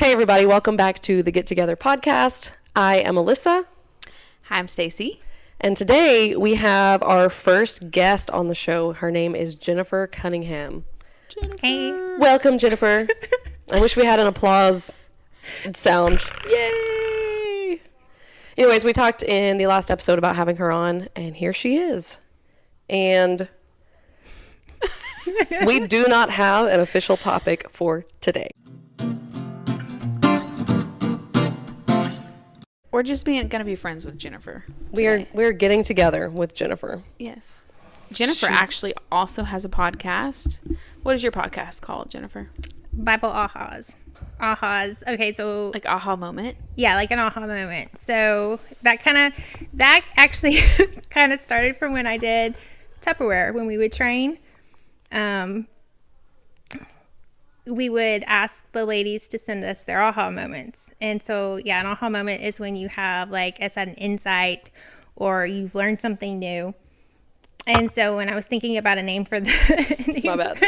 Hey everybody, welcome back to the Get Together podcast. I am Alyssa. Hi, I'm Stacy. And today we have our first guest on the show. Her name is Jennifer Cunningham. Jennifer. Hey. Welcome, Jennifer. I wish we had an applause sound. Yay! Anyways, we talked in the last episode about having her on, and here she is. And we do not have an official topic for today. We're just gonna be friends with Jennifer. We're getting together with Jennifer. Yes. Jennifer actually also has a podcast. What is your podcast called, Jennifer? Bible ahas. Ahas. Okay, so Like aha moment? yeah, like an aha moment. So that actually kind of started from when I did Tupperware when we would train. We would ask the ladies to send us their aha moments. And so, yeah, an aha moment is when you have, like, I said, an insight or you've learned something new. And so when I was thinking about a name for the My bad.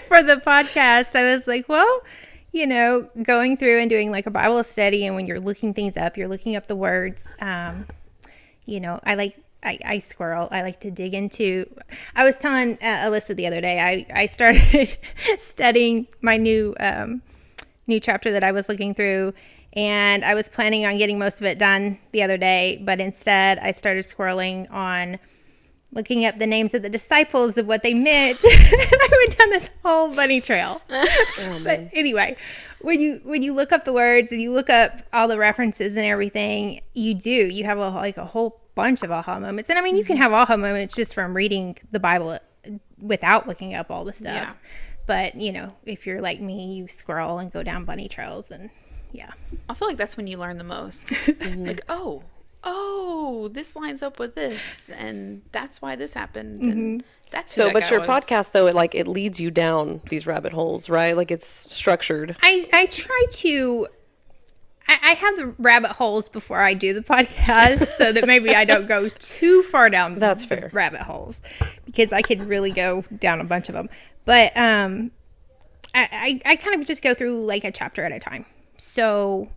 for the podcast, I was like, well, you know, going through and doing like a Bible study, and when you're looking things up, you're looking up the words. You know, I squirrel. I like to dig into. I was telling Alyssa the other day, I started studying my new chapter that I was looking through, and I was planning on getting most of it done the other day, but instead I started squirreling on looking up the names of the disciples of what they meant. And I went down this whole bunny trail. But anyway, when you look up the words and you look up all the references and everything, you have a whole bunch of aha moments. And I mean, you can have aha moments just from reading the Bible without looking up all the stuff. Yeah. But, you know, if you're like me, you scroll and go down bunny trails, and yeah. I feel like that's when you learn the most. Like, oh, this lines up with this, and that's why this happened. And that's who So, that but guy your was. podcast, though, it leads you down these rabbit holes, right? Like, it's structured. I try to. I have the rabbit holes before I do the podcast, so that maybe I don't go too far down. That's the fair. rabbit holes, because I could really go down a bunch of them. But I kind of just go through like a chapter at a time. So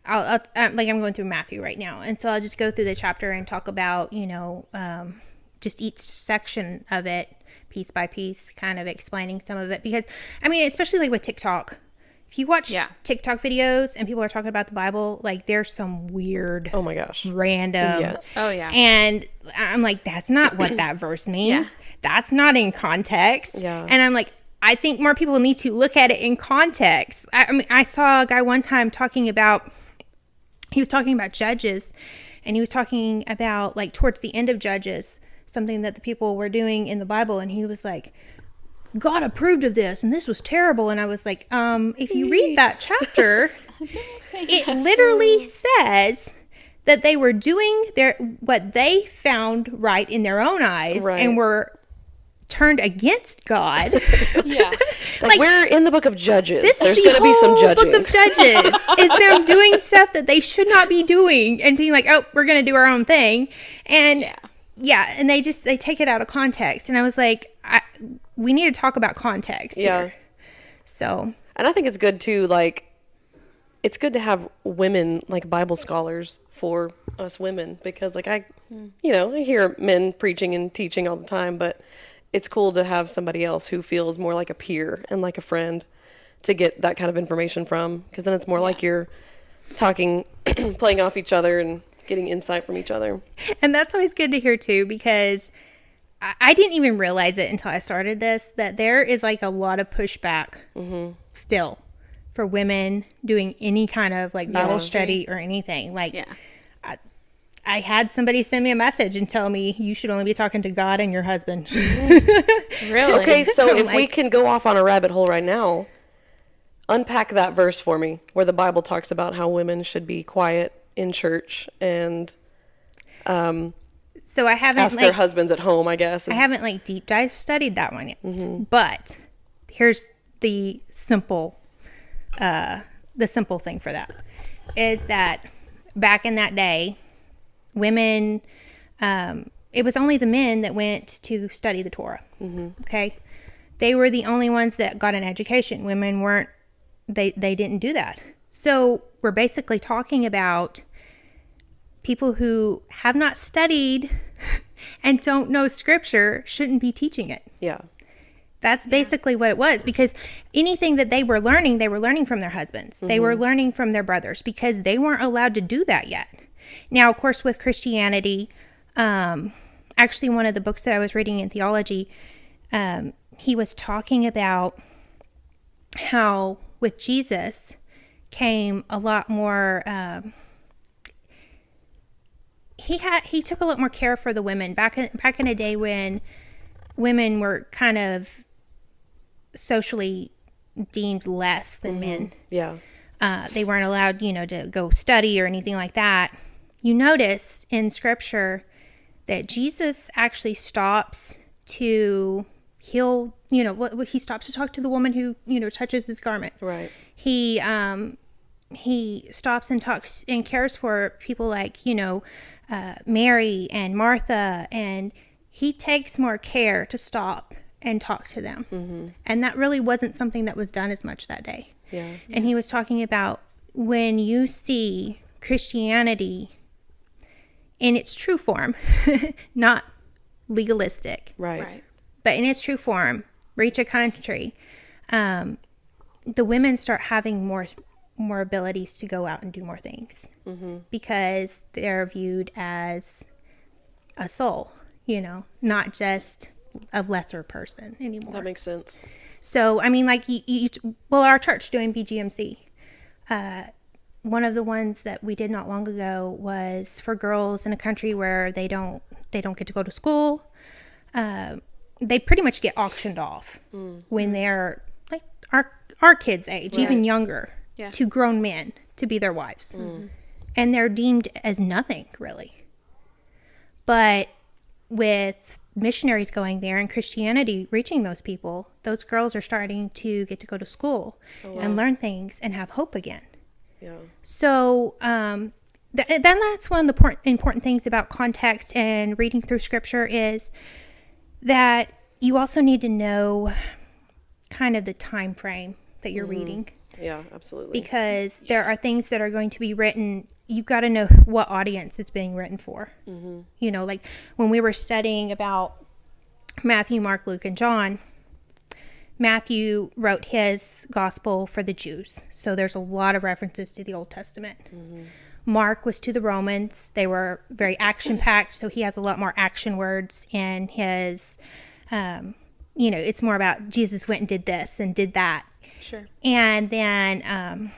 I'll like I'm going through Matthew right now, and so I'll just go through the chapter and talk about, you know, just each section of it piece by piece, kind of explaining some of it, because I mean, especially like with TikTok. If you watch TikTok videos and people are talking about the Bible, like there's some weird, Oh my gosh. random. Yes. Oh, yeah. And I'm like, that's not what that verse means. That's not in context. Yeah. And I'm like, I think more people need to look at it in context. I mean, I saw a guy one time he was talking about Judges, and he was talking about like towards the end of Judges, something that the people were doing in the Bible. And he was like, God approved of this, and this was terrible. And I was like, if you read that chapter, it literally says that they were doing what they found right in their own eyes, Right. and were turned against God. Yeah. Like, we're in the book of Judges. This There's is the going to be some whole judging. book of Judges. Is them doing stuff that they should not be doing and being like, oh, we're going to do our own thing. And and they take it out of context. And I was like, we need to talk about context here. So. And I think it's good too, like, it's good to have women, like Bible scholars for us women, because like I hear men preaching and teaching all the time, but it's cool to have somebody else who feels more like a peer and like a friend to get that kind of information from, because then it's more like you're talking, playing off each other and getting insight from each other. And that's always good to hear too, because I didn't even realize it until I started this, that there is like a lot of pushback still for women doing any kind of like Bible study or anything. Like, I had somebody send me a message and tell me you should only be talking to God and your husband. Really? Okay, so if we Like- can go off on a rabbit hole right now, unpack that verse for me, where the Bible talks about how women should be quiet in church and So I haven't ask their husbands at home, I guess. I haven't like deep dive studied that one yet. But here's the simple thing for that is that back in that day, women, it was only the men that went to study the Torah. Okay. They were the only ones that got an education. Women weren't they didn't do that. So we're basically talking about people who have not studied and don't know scripture shouldn't be teaching it. Yeah. That's basically what it was, because anything that they were learning from their husbands. They were learning from their brothers because they weren't allowed to do that yet. Now, of course, with Christianity, actually one of the books that I was reading in theology, he was talking about how with Jesus came a lot more, he took a lot more care for the women back in a day when women were kind of socially deemed less than men. Yeah. They weren't allowed, to go study or anything like that. You notice in scripture that Jesus actually stops to heal, he stops to talk to the woman who, touches his garment. Right. He stops and talks and cares for people like, Mary and Martha, and he takes more care to stop and talk to them. And that really wasn't something that was done as much that day. Yeah. And he was talking about when you see Christianity in its true form, not legalistic, Right. but in its true form, reach a country, the women start having more abilities to go out and do more things because they're viewed as a soul, not just a lesser person anymore. That makes sense. So, I mean, like our church doing BGMC, one of the ones that we did not long ago was for girls in a country where they don't get to go to school. They pretty much get auctioned off when they're like our kids' age, even younger, to grown men to be their wives. And they're deemed as nothing, really. But with missionaries going there and Christianity reaching those people, those girls are starting to get to go to school and learn things and have hope again. Yeah. So then that's one of the important things about context and reading through scripture is that you also need to know kind of the time frame that you're reading. Yeah, absolutely. Because there are things that are going to be written, you've got to know what audience it's being written for. Like when we were studying about Matthew, Mark, Luke, and John, Matthew wrote his gospel for the Jews. So there's a lot of references to the Old Testament. Mark was to the Romans. They were very action-packed, so he has a lot more action words in his, it's more about Jesus went and did this and did that. Sure. And then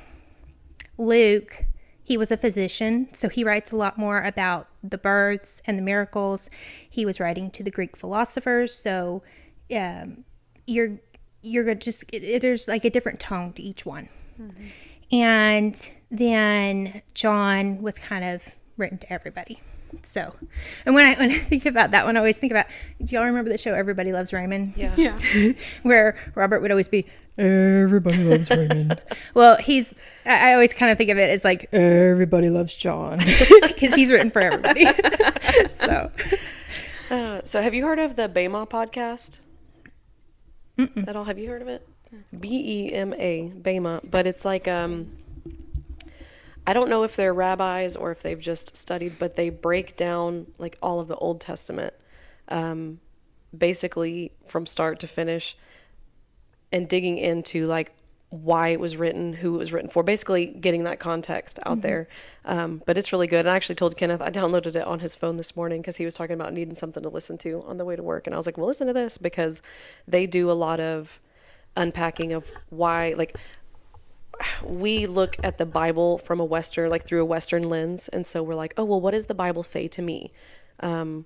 Luke, he was a physician, so he writes a lot more about the births and the miracles. He was writing to the Greek philosophers, so you're just there's like a different tone to each one. And then John was kind of written to everybody. So, and when I think about that one, I always think about, do y'all remember the show Everybody Loves Raymond? Yeah. Where Robert would always be, everybody loves Raymond. Well, I always kind of think of it as like, everybody loves John. Because he's written for everybody. So have you heard of the Bema podcast? At all? Have you heard of it? BEMA, Bema. But it's like, I don't know if they're rabbis or if they've just studied, but they break down like all of the Old Testament, basically from start to finish, and digging into like why it was written, who it was written for, basically getting that context out there. But it's really good. And I actually told Kenneth, I downloaded it on his phone this morning because he was talking about needing something to listen to on the way to work. And I was like, well, listen to this, because they do a lot of unpacking of why, like, we look at the Bible from through a Western lens. And so we're like, oh, well, what does the Bible say to me? How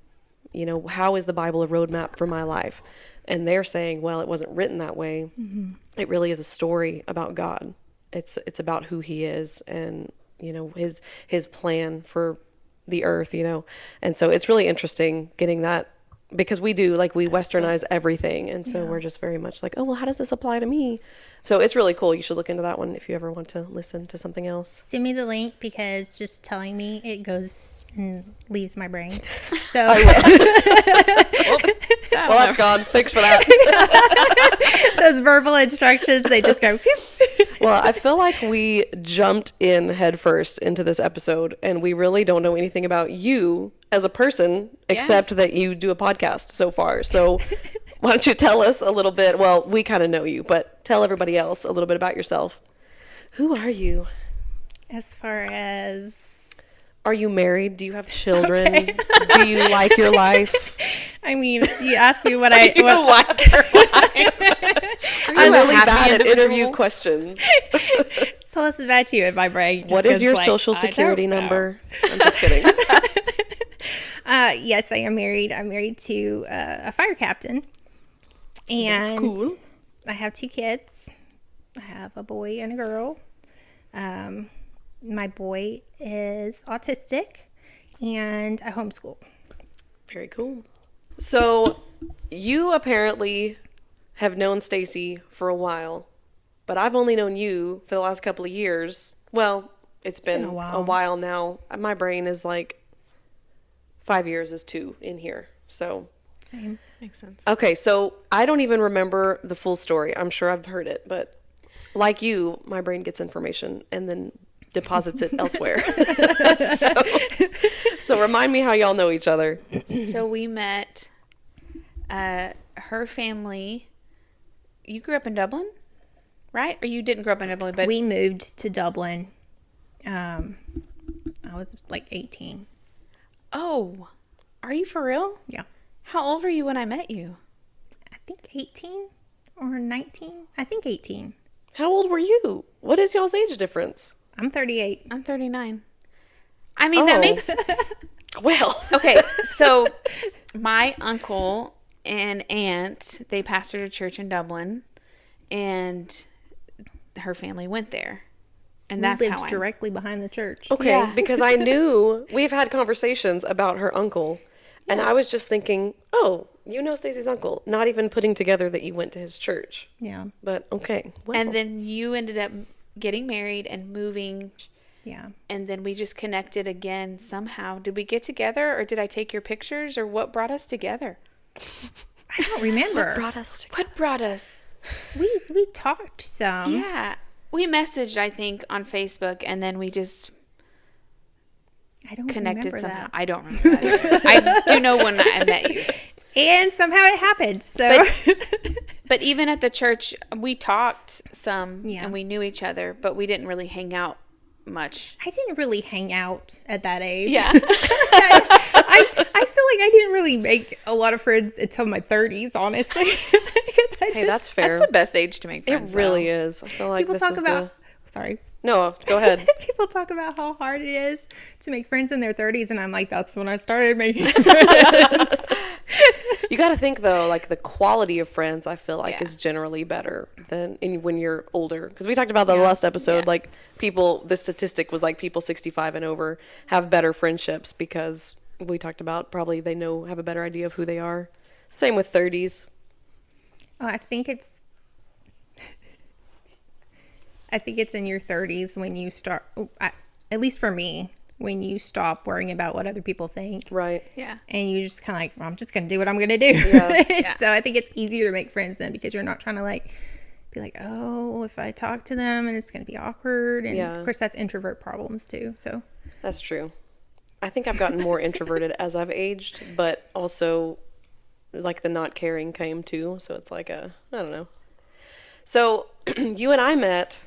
is the Bible a roadmap for my life? And they're saying, well, it wasn't written that way. It really is a story about God. It's about who he is and, his plan for the earth, And so it's really interesting getting that, because we westernize everything. And so we're just very much like, oh, well, how does this apply to me? So it's really cool. You should look into that one if you ever want to listen to something else. Send me the link, because just telling me, it goes and leaves my brain. So Well, that's gone. Thanks for that. those verbal instructions, they just go. Well, I feel like we jumped in headfirst into this episode, and we really don't know anything about you as a person, except that you do a podcast so far. So why don't you tell us a little bit? Well, we kind of know you, but tell everybody else a little bit about yourself. Who are you? As far as... Are you married? Do you have children? Okay. Do you like your life? I mean, you asked me what I... You like your life? I'm really bad at interview questions. Tell us about you, and my brain just what is goes your blank. social security number? I'm just kidding. Yes, I am married. I'm married to a fire captain. And that's cool. I have 2 kids. I have a boy and a girl. My boy is autistic, and I homeschool. Very cool. So you apparently have known Stacy for a while, but I've only known you for the last couple of years. Well, it's been a while now. My brain is like 5 years is 2 in here. So same. Makes sense. Okay, so I don't even remember the full story. I'm sure I've heard it, but like you, my brain gets information and then deposits it elsewhere. So remind me how y'all know each other. So we met her family. You grew up in Dublin, right? Or you didn't grow up in Dublin, but we moved to Dublin. I was like 18. Oh, are you for real? Yeah. How old were you when I met you? I think 18 or 19. I think 18. How old were you? What is y'all's age difference? I'm 38. I'm 39. I mean, that makes... Well. Okay, so my uncle and aunt, they pastored a church in Dublin, and her family went there. And that's lived how directly behind the church. Okay, yeah. Because I knew we've had conversations about her uncle, and I was just thinking, oh, you know Stacy's uncle, not even putting together that you went to his church. Yeah. But okay. Well. And then you ended up getting married and moving. Yeah. And then we just connected again somehow. Did we get together, or did I take your pictures, or what brought us together? I don't remember. What brought us? We talked some. Yeah. We messaged, I think, on Facebook, and then we just connected somehow. That. I don't remember that. I do know when I met you. And somehow it happened. So, but even at the church, we talked some, and we knew each other, but we didn't really hang out much. I didn't really hang out at that age. Yeah. I feel like I didn't really make a lot of friends until my 30s, honestly. Hey, that's fair. That's the best age to make friends. It really is. I feel like people talk about. Sorry. No, go ahead. People talk about how hard it is to make friends in their 30s, and I'm like, that's when I started making friends. You got to think though, like the quality of friends, I feel like is generally better than when you're older. Because we talked about the last episode, like people. The statistic was like people 65 and over have better friendships because we talked about probably they have a better idea of who they are. Same with 30s. Oh, I think it's in your 30s when you start, at least for me, when you stop worrying about what other people think. Right. Yeah. And you just kind of like, well, I'm just going to do what I'm going to do. Yeah. So I think it's easier to make friends then because you're not trying to like be like, oh, if I talk to them and it's going to be awkward. And of course that's introvert problems too. So that's true. I think I've gotten more introverted as I've aged, but also like the not caring came too. So it's like I don't know. So you and I met.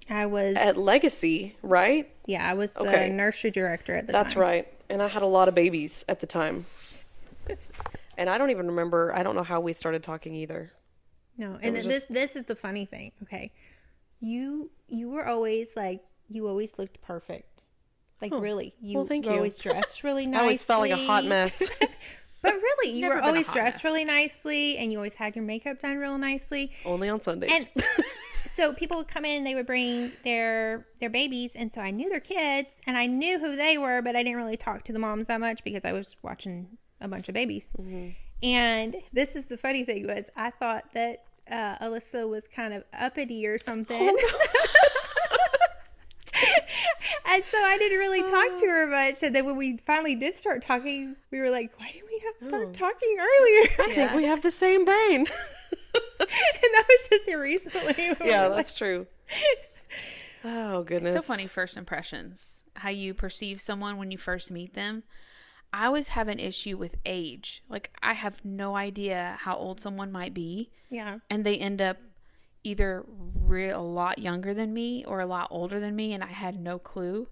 I was at Legacy, right? Yeah, I was the nursery director at the time. That's right. And I had a lot of babies at the time. And I don't even remember. I don't know how we started talking either. No, and then this is the funny thing. Okay. You were always like, you always looked perfect. Like really. You well, thank were you. Always dressed really nicely. I always felt like a hot mess. But really, you were always dressed really nicely, and you always had your makeup done real nicely. Only on Sundays. And so people would come in, they would bring their babies, and so I knew their kids, and I knew who they were, but I didn't really talk to the moms that much because I was watching a bunch of babies. Mm-hmm. And this is the funny thing was I thought that Alyssa was kind of uppity or something. Oh, no. And so I didn't really talk to her much. And then when we finally did start talking, we were like, why didn't we start talking earlier? I think we have the same brain. that was just here recently. Yeah, that's true. Oh, goodness. It's so funny, first impressions. How you perceive someone when you first meet them. I always have an issue with age. Like, I have no idea how old someone might be. Yeah. And they end up either a lot younger than me or a lot older than me, and I had no clue.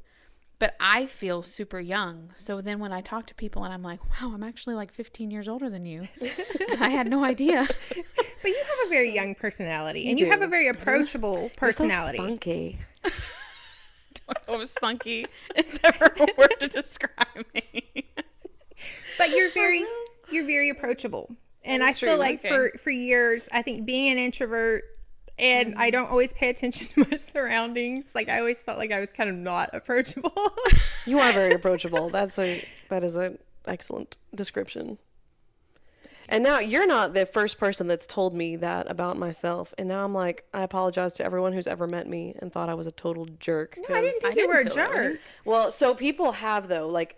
But I feel super young. So then when I talk to people and I'm like, wow, I'm actually like 15 years older than you. I had no idea. But you have a very young personality, and You you have do. a very approachable personality. You're so funky. Don't know if spunky is ever a word to describe me. But you're very approachable. And I That's feel true. like Okay. for years, I think being an introvert, and I don't always pay attention to my surroundings. Like, I always felt like I was kind of not approachable. You are very approachable. That is an excellent description. And now you're not the first person that's told me that about myself. And now I'm like, I apologize to everyone who's ever met me and thought I was a total jerk. I didn't 'cause- think I you were a didn't feel that way. jerk. Well, so people have though, like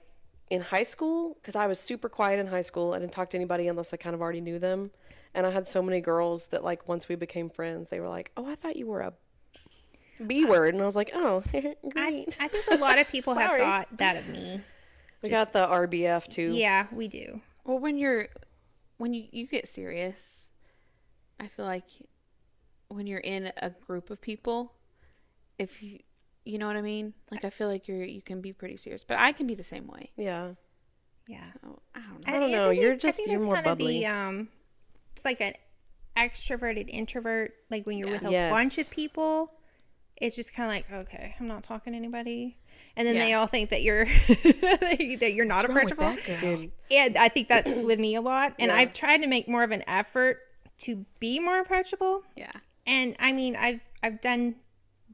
in high school, because I was super quiet in high school. I didn't talk to anybody unless I kind of already knew them. And I had so many girls that like once we became friends, they were like, "Oh, I thought you were a B word," and I was like, "Oh, great." I think a lot of people have Sorry. thought that of me. We got the RBF too. Yeah, we do. Well, when you get serious, I feel like when you're in a group of people, if you know what I mean? Like, I feel like you can be pretty serious, but I can be the same way. Yeah. Yeah. So, I don't know. I don't know. think You're I just- think you're that's more kinda bubbly. It's like an extroverted introvert. Like when you're with a Yes. bunch of people, it's just kind of like, okay, I'm not talking to anybody, and then they Yeah. all think that you're that you're not What's wrong with approachable. that girl? Dude, And I think that with me a lot, and Yeah. I've tried to make more of an effort to be more approachable. Yeah. And I mean, I've done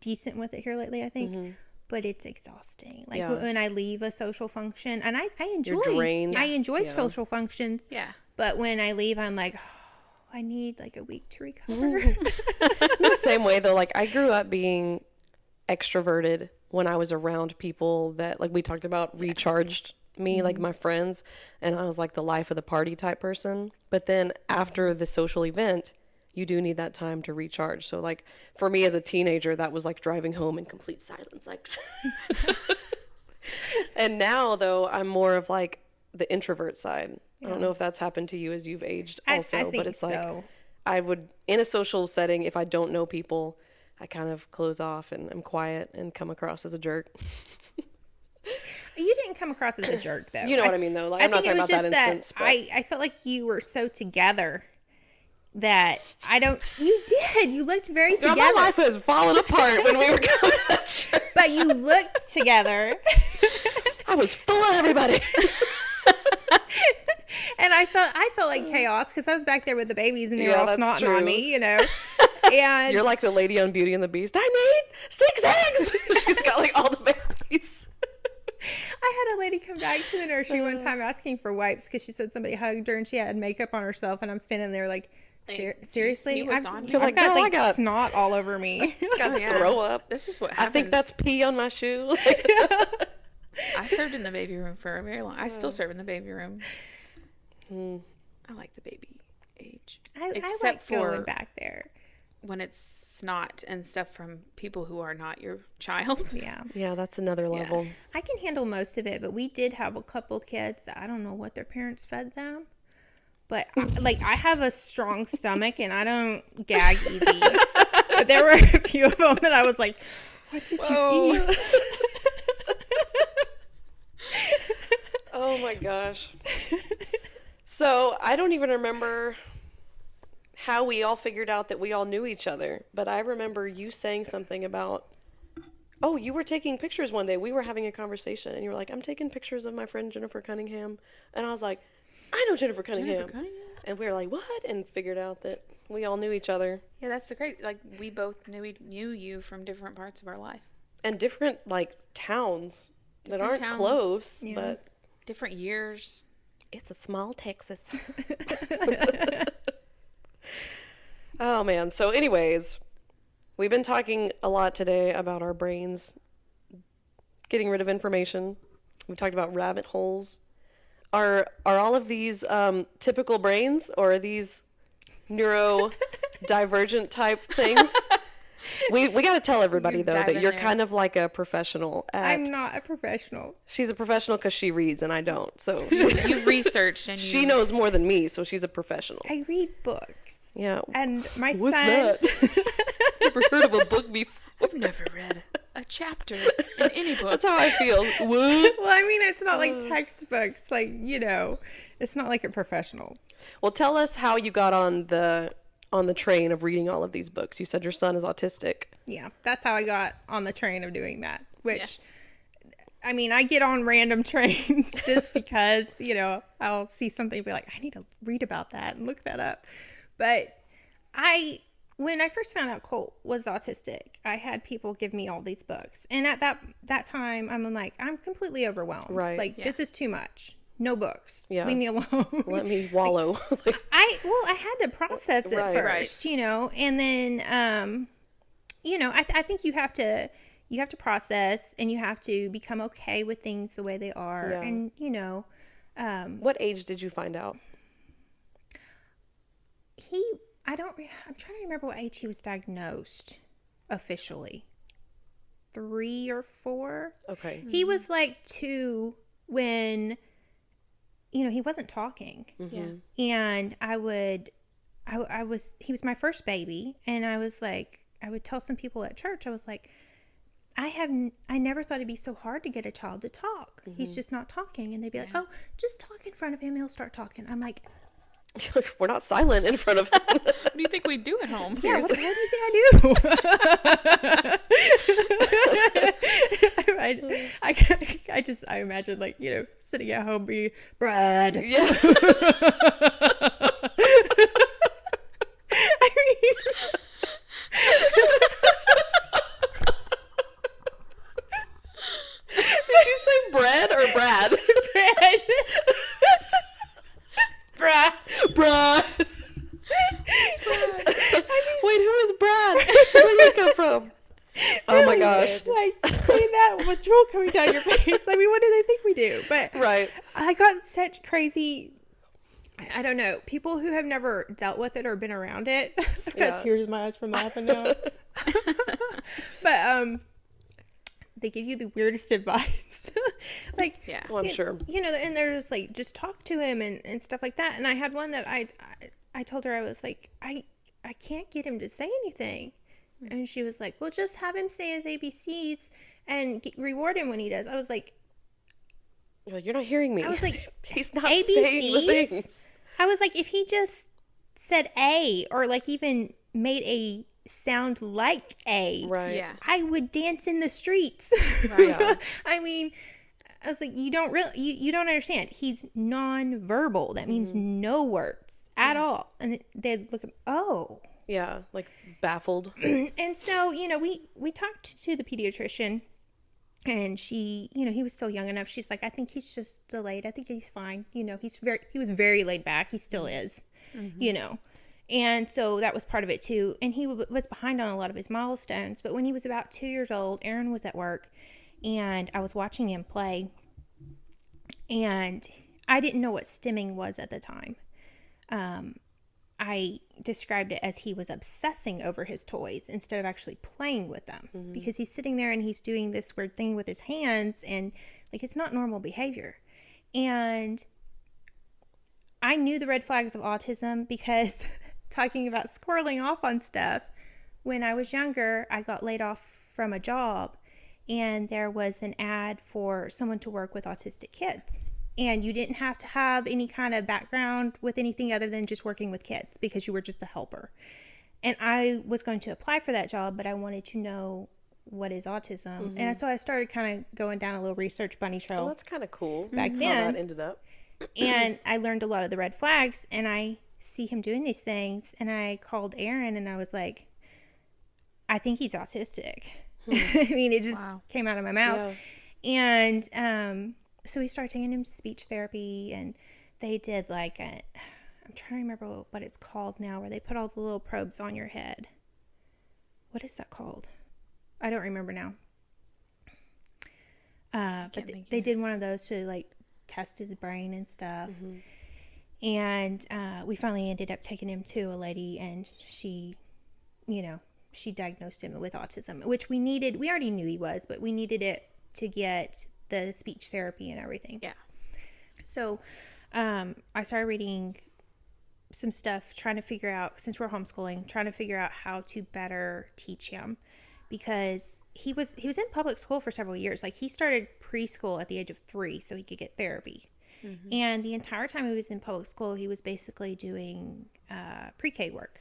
decent with it here lately, I think. Mm-hmm. But it's exhausting. Like Yeah. when I leave a social function, and I enjoy drained. I enjoy Yeah. social functions. Yeah. But when I leave, I'm like, oh, I need like a week to recover. in the same way though, like I grew up being extroverted when I was around people that, like we talked about, recharged me, like my friends, and I was like the life of the party type person. But then after the social event, you do need that time to recharge. So like for me as a teenager, that was like driving home in complete silence, like. And now though, I'm more of like the introvert side. I don't know if that's happened to you as you've aged also, I think but it's so. like I would, in a social setting, if I don't know people, I kind of close off and I'm quiet and come across as a jerk. You didn't come across as a jerk, though. You know what I mean, though? Like, I I'm not think talking it was about that just instance. But I felt like you were so together that I don't. You did. You looked very Girl, together. my life was falling apart when we were going to that church. But you looked together. I was full of everybody. And I felt like chaos because I was back there with the babies and they were Yeah, all that's snotting true. on me, you know. And You're like the lady on Beauty and the Beast. I need 6 eggs. She's got like all the babies. I had a lady come back to the nursery one time asking for wipes because she said somebody hugged her and she had makeup on herself, and I'm standing there like, do you seriously, see what's I've, on you? I've You're like, got girl, I like got- snot all over me. Gotta Yeah. throw up. This is what I happens. think that's pee on my shoe. I served in the baby room for a very long. I still serve in the baby room. I like the baby age, I except like for going back there. when it's snot and stuff from people who are not your child. Yeah, Yeah, that's another level. I can handle most of it, but we did have a couple kids that I don't know what their parents fed them. But I have a strong stomach and I don't gag easy. But there were a few of them that I was like, "What did you eat?" Oh my gosh. So I don't even remember how we all figured out that we all knew each other, but I remember you saying something about, oh, you were taking pictures one day. We were having a conversation and you were like, I'm taking pictures of my friend Jennifer Cunningham. And I was like, I know Jennifer Cunningham. Jennifer Cunningham? And we were like, what? And figured out that we all knew each other. Yeah, that's the great. Like, we both knew you from different parts of our life, And different, like, towns that Different aren't towns. close, Yeah. but different years. it's a small Texas. Oh, man. So anyways, we've been talking a lot today about our brains getting rid of information. We talked about rabbit holes. Are all of these typical brains, or are these Divergent type things. We got to tell everybody You though dive that in you're there. kind of like a professional I'm at. not a professional. She's a professional because she reads and I don't. So You've researched and she you knows more than me. So she's a professional. I read books. Yeah. And my What's son. that? Never heard of a book before. I've never read a chapter in any book. That's how I feel. What? Well, I mean, it's not like textbooks. Like, it's not like a professional. Well, tell us how you got on the train of reading all of these books. You said your son is autistic. Yeah, that's how I got on the train of doing that. Which, I mean, I get on random trains just because, I'll see something and be like, I need to read about that and look that up. But when I first found out Colt was autistic, I had people give me all these books. And at that time, I'm like, I'm completely overwhelmed. Right. Like, this is too much. No books. Yeah. Leave me alone. Let me wallow. I had to process it Right. first, and then, I think you have to process and you have to become okay with things the way they are. Yeah. And, What age did you find out? I'm trying to remember what age he was diagnosed officially. 3 or 4. Okay. He was like 2 when, he wasn't talking. Yeah. And he was my first baby. And I was like, I would tell some people at church, I was like, I never thought it'd be so hard to get a child to talk. He's just not talking. And they'd be like, oh, just talk in front of him. He'll start talking. I'm like, We're not silent in front of him. What do you think we do at home? yeah, what do you think I do? I imagine sitting at home being, Brad. Yeah. I mean, Did you say bread or Brad? Brad. Brad. Brad. Wait, who is Brad? Where did he come from? Oh my gosh. Like, saying that with drool coming down your face. I mean, what do they think we do? But Right. I got such crazy, I don't know, people who have never dealt with it or been around it. I've got tears in my eyes from laughing now. But they give you the weirdest advice. Yeah. Well, I'm sure. And they're just like, just talk to him and stuff like that. And I had one that I told her, I was like, I can't get him to say anything. And she was like, well, just have him say his ABCs and reward him when he does. I was like, You're not hearing me. I was like, he's not saying the ABCs? things. I was like, if he just said A or like even made a sound like A, Right. Yeah. I would dance in the streets. Right. Yeah. I mean, I was like, you don't understand. He's non-verbal. That means no words at all. And they'd look at, oh. Yeah. Like baffled. And so, we talked to the pediatrician and she, he was still young enough. She's like, I think he's just delayed. I think he's fine. He was very laid back. He still is, And so that was part of it too. And he was behind on a lot of his milestones. But when he was about 2 years old, Aaron was at work and I was watching him play. And I didn't know what stimming was at the time. I described it as he was obsessing over his toys instead of actually playing with them, because he's sitting there and he's doing this weird thing with his hands and like it's not normal behavior. And I knew the red flags of autism because talking about squirreling off on stuff, when I was younger, I got laid off from a job and there was an ad for someone to work with autistic kids. And you didn't have to have any kind of background with anything other than just working with kids because you were just a helper. And I was going to apply for that job, but I wanted to know what is autism. And so I started kind of going down a little research bunny trail. Oh, that's kind of cool. Back How then. that ended up. And I learned a lot of the red flags, and I see him doing these things. And I called Aaron and I was like, I think he's autistic. I mean, it just came out of my mouth. Yeah. And so we started taking him to speech therapy, and they did like I'm trying to remember what it's called now, where they put all the little probes on your head. What is that called? I don't remember now. But they did one of those to like test his brain and stuff. And we finally ended up taking him to a lady, and she, she diagnosed him with autism, which we needed. We already knew he was, but we needed it to get the speech therapy and everything. Yeah. So I started reading some stuff, trying to figure out, since we're homeschooling, trying to figure out how to better teach him, because he was in public school for several years. Like, he started preschool at the age of 3 so he could get therapy. Mm-hmm. And the entire time he was in public school, he was basically doing pre-K work.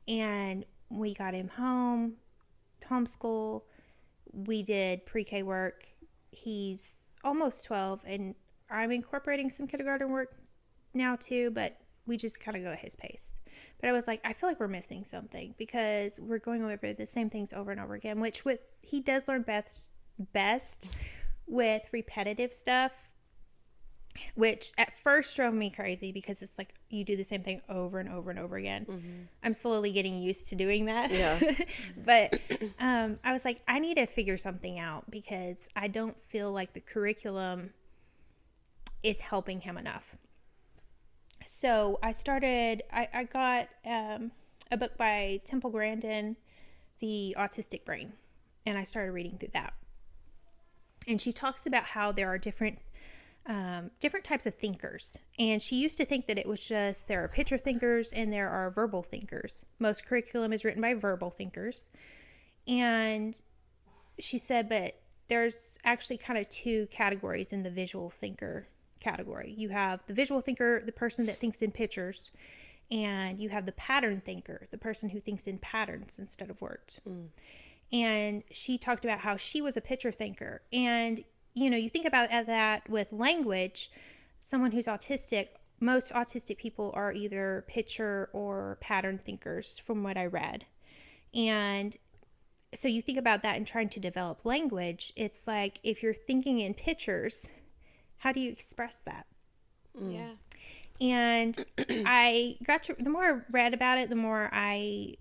And we got him home, homeschool. We did pre-K work. He's almost 12, and I'm incorporating some kindergarten work now too, but we just kind of go at his pace. But I was like, I feel like we're missing something, because we're going over the same things over and over again, which he does learn best with repetitive stuff, which at first drove me crazy, because it's like you do the same thing over and over and over again. Mm-hmm. I'm slowly getting used to doing that. Yeah. But I was like, I need to figure something out, because I don't feel like the curriculum is helping him enough. So I got a book by Temple Grandin, The Autistic Brain, and I started reading through that. And she talks about how there are different types of thinkers. And she used to think that it was just, there are picture thinkers and there are verbal thinkers. Most curriculum is written by verbal thinkers. And she said, but there's actually kind of 2 categories in the visual thinker category. You have the visual thinker, the person that thinks in pictures, and you have the pattern thinker, the person who thinks in patterns instead of words. And she talked about how she was a picture thinker. And you think about that with language. Someone who's autistic, most autistic people are either picture or pattern thinkers, from what I read. And so you think about that in trying to develop language. It's like, if you're thinking in pictures, how do you express that? Yeah. And the more I read about it, the more I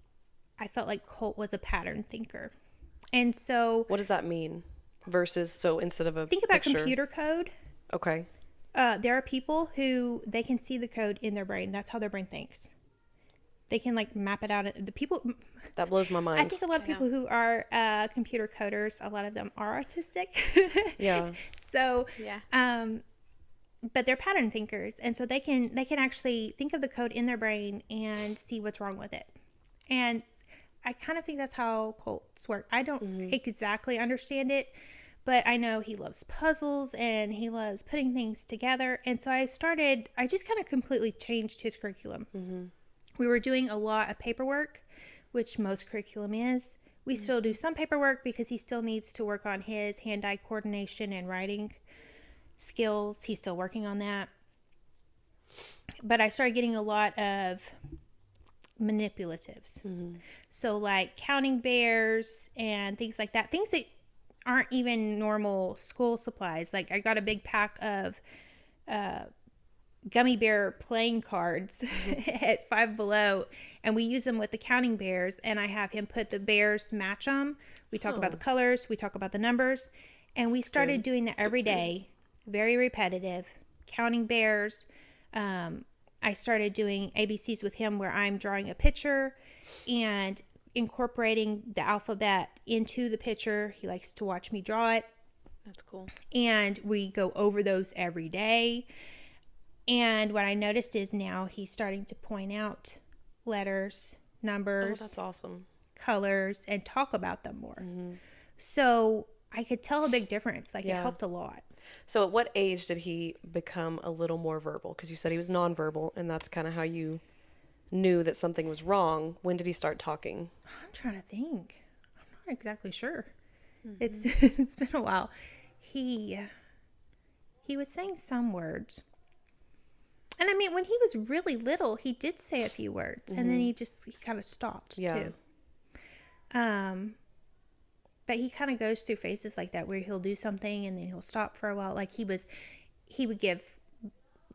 felt like Colt was a pattern thinker. And so, what does that mean? Versus, so instead of a think about picture. Computer code. Okay. There are people who, they can see the code in their brain. That's how their brain thinks. They can like map it out. The people, that blows my mind. I think a lot of people who are computer coders, a lot of them are autistic. Yeah. So, yeah. But they're pattern thinkers, and so they can actually think of the code in their brain and see what's wrong with it. And I kind of think that's how Colt's work. I don't exactly understand it, but I know he loves puzzles and he loves putting things together. And so I just kind of completely changed his curriculum. Mm-hmm. We were doing a lot of paperwork, which most curriculum is. We still do some paperwork because he still needs to work on his hand-eye coordination and writing skills. He's still working on that. But I started getting a lot of manipulatives. Mm-hmm. So like counting bears and things like that. Things that aren't even normal school supplies. Like, I got a big pack of gummy bear playing cards at Five Below, and we use them with the counting bears, and I have him put the bears, match them. We talk about the colors, we talk about the numbers, and we started doing that every day. Very repetitive. Counting bears. I started doing ABCs with him, where I'm drawing a picture and incorporating the alphabet into the picture. He likes to watch me draw it. That's cool. And we go over those every day. And what I noticed is now he's starting to point out letters, numbers. Oh, that's awesome. Colors, and talk about them more. Mm-hmm. So I could tell a big difference. Like, it helped a lot. So at what age did he become a little more verbal? Because you said he was nonverbal, and that's kind of how you knew that something was wrong. When did he start talking? I'm trying to think. I'm not exactly sure. Mm-hmm. It's been a while. He was saying some words. And I mean, when he was really little, he did say a few words, and then he kind of stopped too. But he kind of goes through phases like that, where he'll do something and then he'll stop for a while. Like, he would give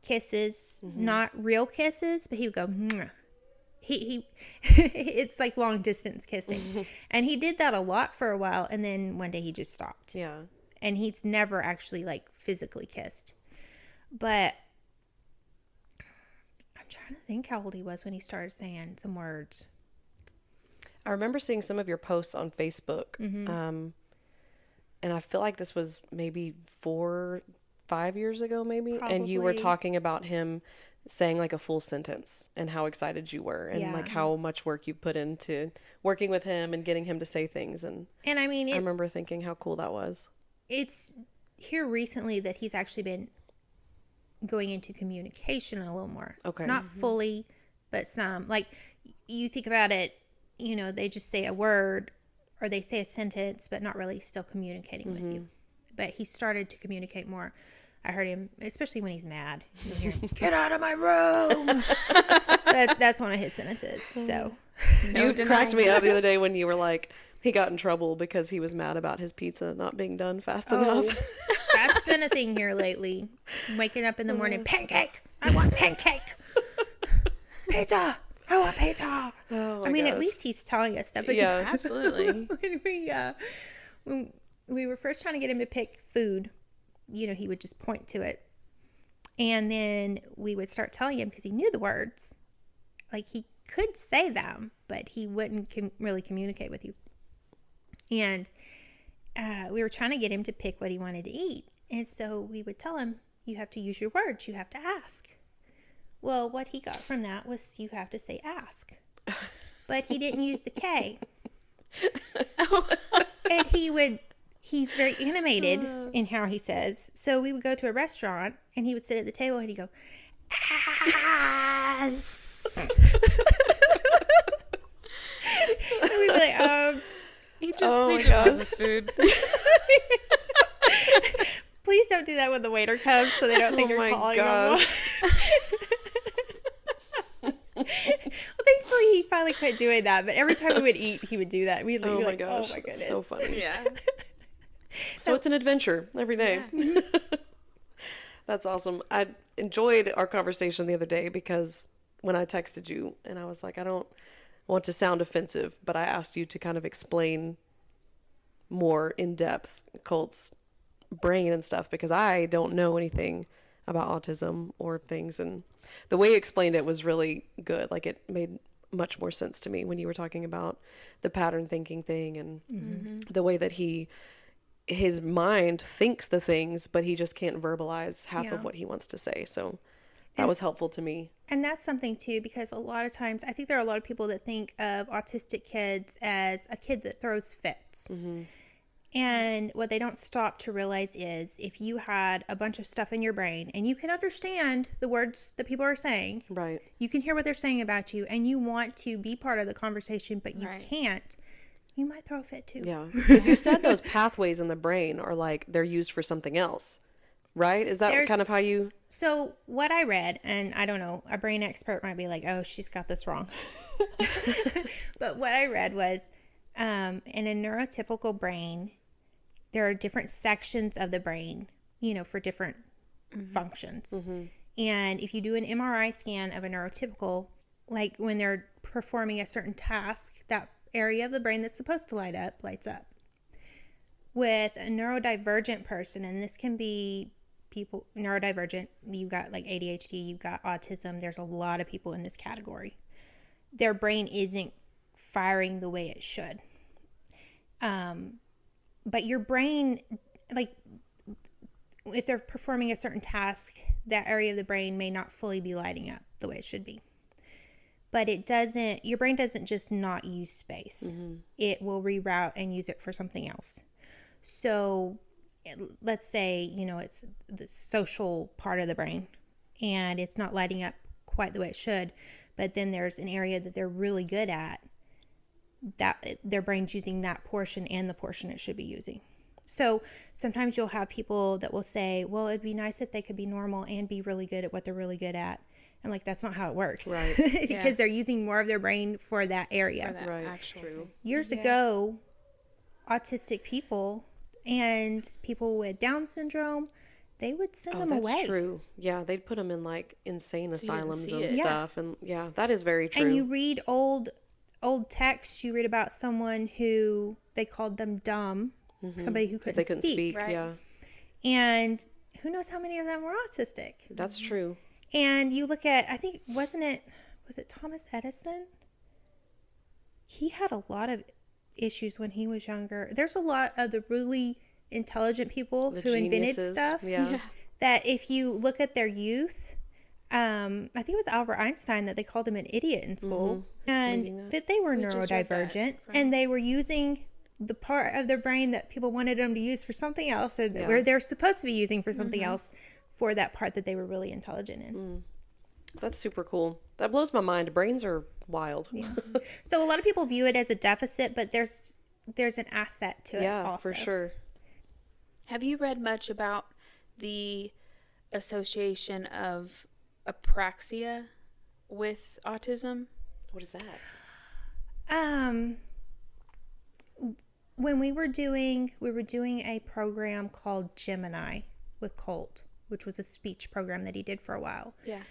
kisses, not real kisses, but he would go, mwah. It's like long distance kissing. And he did that a lot for a while, and then one day he just stopped. Yeah. And he's never actually like physically kissed. But I'm trying to think how old he was when he started saying some words. I remember seeing some of your posts on Facebook, and I feel like this was maybe 4, 5 years ago, maybe. And you were Probably. talking about him saying like a full sentence and how excited you were, and Yeah. like how much work you put into working with him and getting him to say things. And And I mean, I remember thinking how cool that was. it's here recently that he's actually been going into communication a little more. Okay. Not fully, but some. Like, you think about it, they just say a word or they say a sentence, but not really still communicating with you. But he started to communicate more. I heard him, especially when he's mad. You'll hear him, "Get out of my room!" That's one of his sentences. So, No You cracked me denying up the other day when you were like, he got in trouble because he was mad about his pizza not being done fast enough. that's been a thing here lately. Waking up in the morning, pancake! I want pancake! Pizza! I want pizza! Oh my I mean, at gosh. least he's telling us stuff. Yeah. Absolutely. When we were first trying to get him to pick food, he would just point to it. And then we would start telling him because he knew the words. Like, he could say them, but he wouldn't really communicate with you. And we were trying to get him to pick what he wanted to eat. And so we would tell him, you have to use your words. You have to ask. Well, what he got from that was you have to say ask. But he didn't use the K. And he's very animated in how he says. So we would go to a restaurant and he would sit at the table and he'd go, ass. And we'd be like, He just, Oh he my just gosh. loves his food. please don't do that when the waiter comes so they don't think Oh you're my calling them. gosh. Well, thankfully he finally quit doing that, but every time we would eat, he would do that. We'd Oh be my like, gosh. oh my goodness. So funny. Yeah. So it's an adventure every day. That's awesome. I enjoyed our conversation the other day because when I texted you and I was like, I don't want to sound offensive, but I asked you to kind of explain more in depth Colt's brain and stuff because I don't know anything about autism or things. And the way you explained it was really good. Like, it made much more sense to me when you were talking about the pattern thinking thing and the way that his mind thinks the things, but he just can't verbalize half Yeah. of what he wants to say. So that was helpful to me. And that's something too, because a lot of times I think there are a lot of people that think of autistic kids as a kid that throws fits. And what they don't stop to realize is if you had a bunch of stuff in your brain and you can understand the words that people are saying, Right. you can hear what they're saying about you, and you want to be part of the conversation, but you Right. can't, you might throw a fit too. Yeah. Because you said those pathways in the brain are like they're used for something else. Right? Is that There's- kind of how you... So what I read, and I don't know, a brain expert might be like, oh, she's got this wrong. But what I read was in a neurotypical brain, there are different sections of the brain, for different functions. And if you do an MRI scan of a neurotypical, like when they're performing a certain task, that area of the brain that's supposed to lights up. With a neurodivergent person, and this can be people neurodivergent, you've got like ADHD, you've got autism, there's a lot of people in this category. Their brain isn't firing the way it should. But your brain, like, if they're performing a certain task, that area of the brain may not fully be lighting up the way it should be. But your brain doesn't just not use space. It will reroute and use it for something else. So let's say, it's the social part of the brain and it's not lighting up quite the way it should, but then there's an area that they're really good at, that their brain's using that portion and the portion it should be using. So sometimes you'll have people that will say, well, it'd be nice if they could be normal and be really good at what they're really good at. And like, that's not how it works. Right. Because they're using more of their brain for that area. For that Right. actual thing. Years ago, autistic people and people with Down syndrome, they would send them that's away. true. Yeah, they'd put them in like insane you didn't asylums see and it. Yeah. stuff. And yeah, that is very true. And you read old texts, you read about someone who they called them dumb, somebody who couldn't, they couldn't speak. Right. Yeah, And who knows how many of them were autistic. that's true. And you look at, I think, was it Thomas Edison? He had a lot of issues when he was younger. There's a lot of the really intelligent people The who invented geniuses, stuff yeah. that if you look at their youth, I think it was Albert Einstein that they called him an idiot in school, Reading and that. that they were We just read that, neurodivergent, right. and they were using the part of their brain that people wanted them to use for something else, or Yeah. where they're supposed to be using for something else, for that part that they were really intelligent in. That's super cool. That blows my mind. Brains are wild. Yeah. So a lot of people view it as a deficit, but there's an asset to it Yeah, also. for sure. Have you read much about the association of apraxia with autism? What is that? When we were doing a program called Gemini with Colt, which was a speech program that he did for a while. Yeah.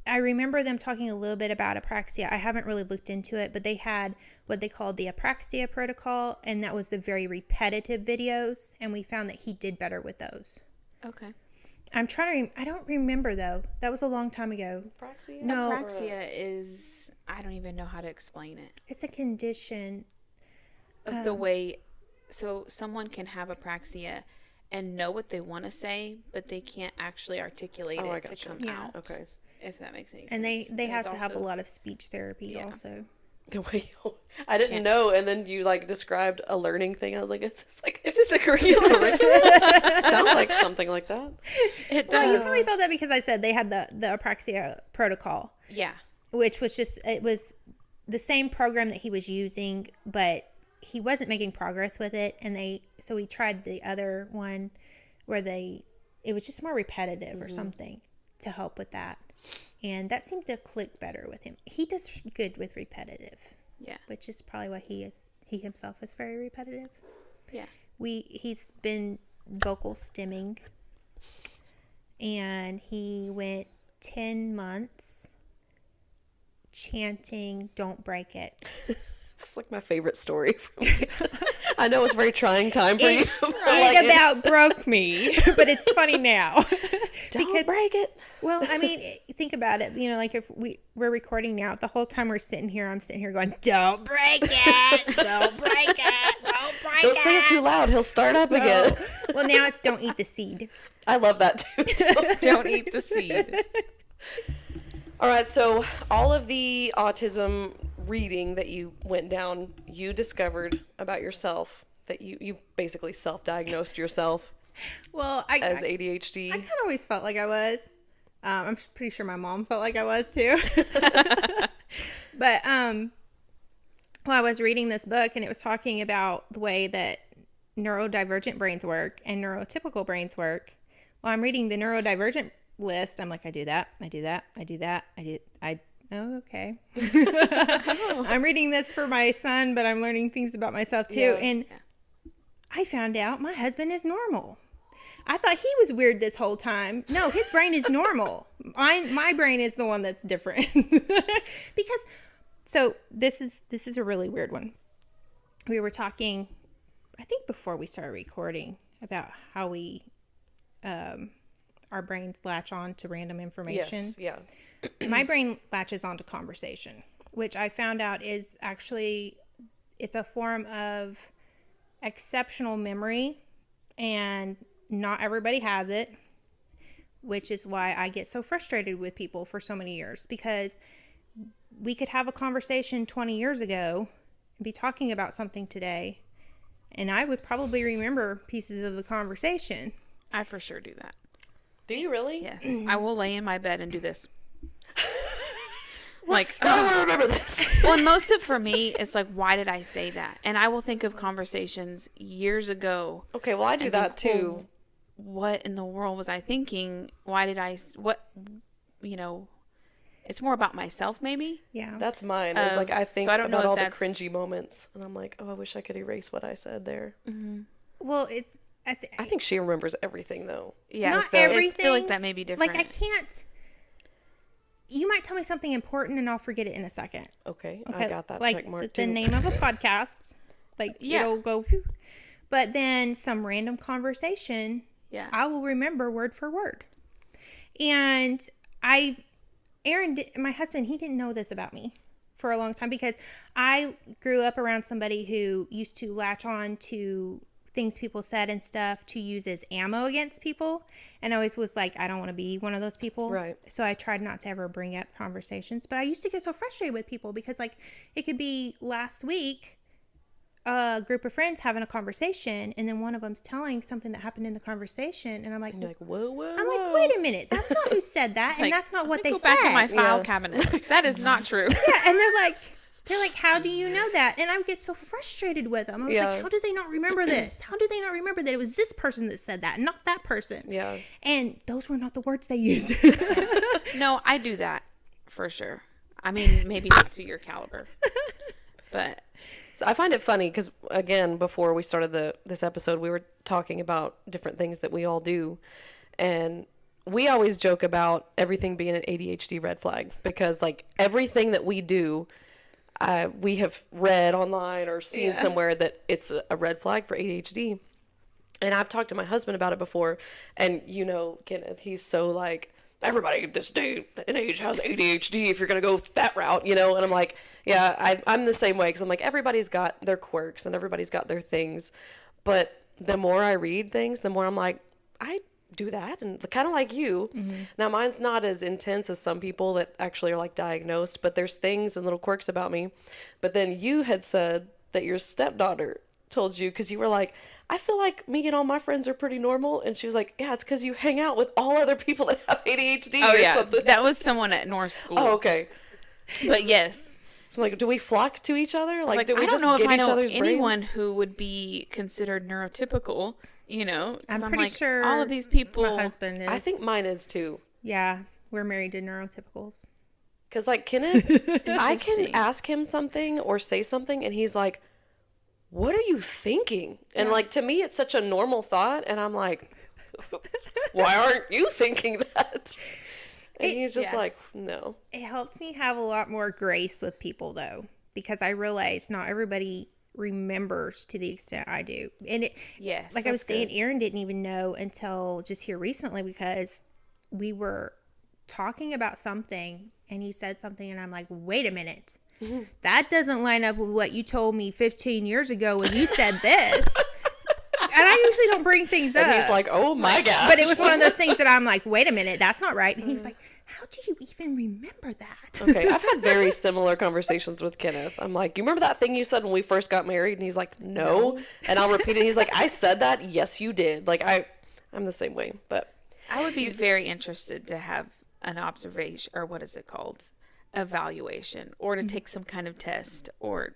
I remember them talking a little bit about apraxia. I haven't really looked into it, but they had what they called the apraxia protocol, and that was the very repetitive videos, and we found that he did better with those. Okay. I'm trying to I don't remember, though. That was a long time ago. Apraxia? No. Apraxia is, I don't even know how to explain it. It's a condition. Of the way, so someone can have apraxia and know what they want to say, but they can't actually articulate Oh, I it to gotcha. come Yeah. out. Okay. If that makes any And sense. they have It's to have a also- lot of speech therapy also. The way I didn't Can't- know, and then you like described a learning thing. I was like, is this a curriculum? Sounds like something like that. It Well, you does. probably thought that because I said they had the apraxia protocol, Yeah. which was it was the same program that he was using, but he wasn't making progress with it, and so we tried the other one where it was just more repetitive or something to help with that, and that seemed to click better with him. He does good with repetitive, Yeah. which is probably why he himself is very repetitive. Yeah. He's been vocal stimming, and he went 10 months chanting "Don't Break It." It's like my favorite story from you. I know it's a very trying time for you. but It about broke me, but it's funny now. don't break it. Well, I mean, think about it. Like if we're recording now, the whole time we're sitting here, I'm sitting here going, "Don't break it, don't break it, don't break Don't it." say it too loud. He'll start up again. Well, now it's "Don't eat the seed." I love that too. Don't eat the seed. All right, so all of the autism reading that you went down, you discovered about yourself that you basically self-diagnosed yourself Well, as I ADHD. kind of always felt like I was. I'm pretty sure my mom felt like I was too. But well, I was reading this book, and it was talking about the way that neurodivergent brains work and neurotypical brains work. Well, I'm reading the neurodivergent list. I'm like, I do that, I do that, I do that, oh, okay. I'm reading this for my son, but I'm learning things about myself too. Yeah. And I found out my husband is normal. I thought he was weird this whole time. No, his brain is normal. My brain is the one that's different. Because, so this is a really weird one. We were talking, I think before we started recording, about how we, our brains latch on to random information. Yes, yeah. My brain latches onto conversation, which I found out is actually, it's a form of exceptional memory, and not everybody has it, which is why I get so frustrated with people for so many years, because we could have a conversation 20 years ago and be talking about something today, and I would probably remember pieces of the conversation. I for sure do that. Do you really? Yes. I will lay in my bed and do this. Like, I don't remember this. well, and most of for me, it's like, why did I say that? And I will think of conversations years ago. Okay, well, I do and that think, too. "Oh, what in the world was I thinking? Why did it's more about myself maybe. Yeah. That's mine. It's like I think so I don't know about if all the that's- cringy moments, and I'm like, oh, I wish I could erase what I said there. Well, it's, I think she remembers everything though. Yeah. Not I feel everything. like that may be different. like, I can't, you might tell me something important and I'll forget it in a second. Okay, Okay, I got that like check mark the too. name of a podcast, like Yeah. it'll go, phew. But then some random conversation, Yeah. I will remember word for word. And my husband, he didn't know this about me for a long time because I grew up around somebody who used to latch on to things people said and stuff to use as ammo against people. And I always was like, I don't want to be one of those people. Right. So I tried not to ever bring up conversations. But I used to get so frustrated with people because, like, it could be last week, a group of friends having a conversation, and then one of them's telling something that happened in the conversation, and I'm like, And you're like, whoa. I'm like, wait a minute, that's not who said that, and Like, that's not what let me they go back in my said. file Yeah. cabinet. That is not true. Yeah, and they're like, how do you know that? And I would get so frustrated with them. I was like, how do they not remember this? How do they not remember that it was this person that said that, not that person? Yeah. And those were not the words they used. No, I do that for sure. I mean, maybe not to your caliber, but So I find it funny because, again, before we started this episode, we were talking about different things that we all do. And we always joke about everything being an ADHD red flag because, like, everything that we do, we have read online or seen somewhere that it's a red flag for ADHD. And I've talked to my husband about it before. And, Kenneth, he's so like, everybody this day and age has ADHD if you're going to go that route, And I'm like, yeah, I'm the same way because I'm like, everybody's got their quirks and everybody's got their things. But the more I read things, the more I'm like, I do that. And kind of like you. Mm-hmm. Now, mine's not as intense as some people that actually are like diagnosed, but there's things and little quirks about me. But then you had said that your stepdaughter told you because you were like, I feel like me and all my friends are pretty normal. And she was like, yeah, it's because you hang out with all other people that have ADHD or something. That was someone at North School. Oh, okay. But yes. So, like, do we flock to each other? Like, do we I don't just know if get I each know other's anyone brains? who would be considered neurotypical, 'cause I'm I'm pretty like, sure all of these people. my husband is. I think mine is too. Yeah, we're married to neurotypicals. Because, like, Kenneth, I can Interesting. ask him something or say something, and he's like, what are you thinking? And, like, to me, it's such a normal thought, and I'm like, why aren't you thinking that? And he's just like, no. It helps me have a lot more grace with people, though, because I realize not everybody remembers to the extent I do. And it, Yes. like I was saying, Aaron didn't even know until just here recently because we were talking about something and he said something and I'm like, wait a minute. That doesn't line up with what you told me 15 years ago when you said this. And I usually don't bring things up. And he's like, oh my gosh. But it was one of those things that I'm like, wait a minute, that's not right. And he was like, how do you even remember that? Okay, I've had very similar conversations with Kenneth. I'm like, you remember that thing you said when we first got married? And he's like, no. And I'll repeat it. He's like, I said that. Yes, you did. Like, I'm the same way. But I would be very interested to have an observation, or what is it called? Evaluation, or to take some kind of test, or,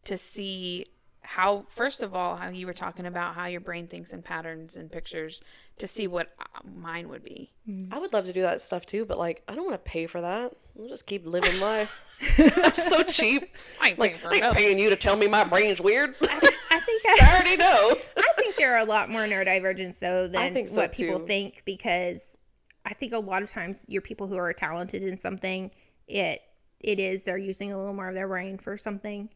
to see how, first of all, how you were talking about how your brain thinks in patterns and pictures, to see what mine would be. I would love to do that stuff too, but like, I don't want to pay for that. I'll just keep living life. I'm so cheap. I ain't Like, paying for I ain't nothing. paying you to tell me my brain's weird. I think I already know. I think there are a lot more neurodivergents though than think so, what people too. think, because I think a lot of times your people who are talented in something, it is they're using a little more of their brain for something.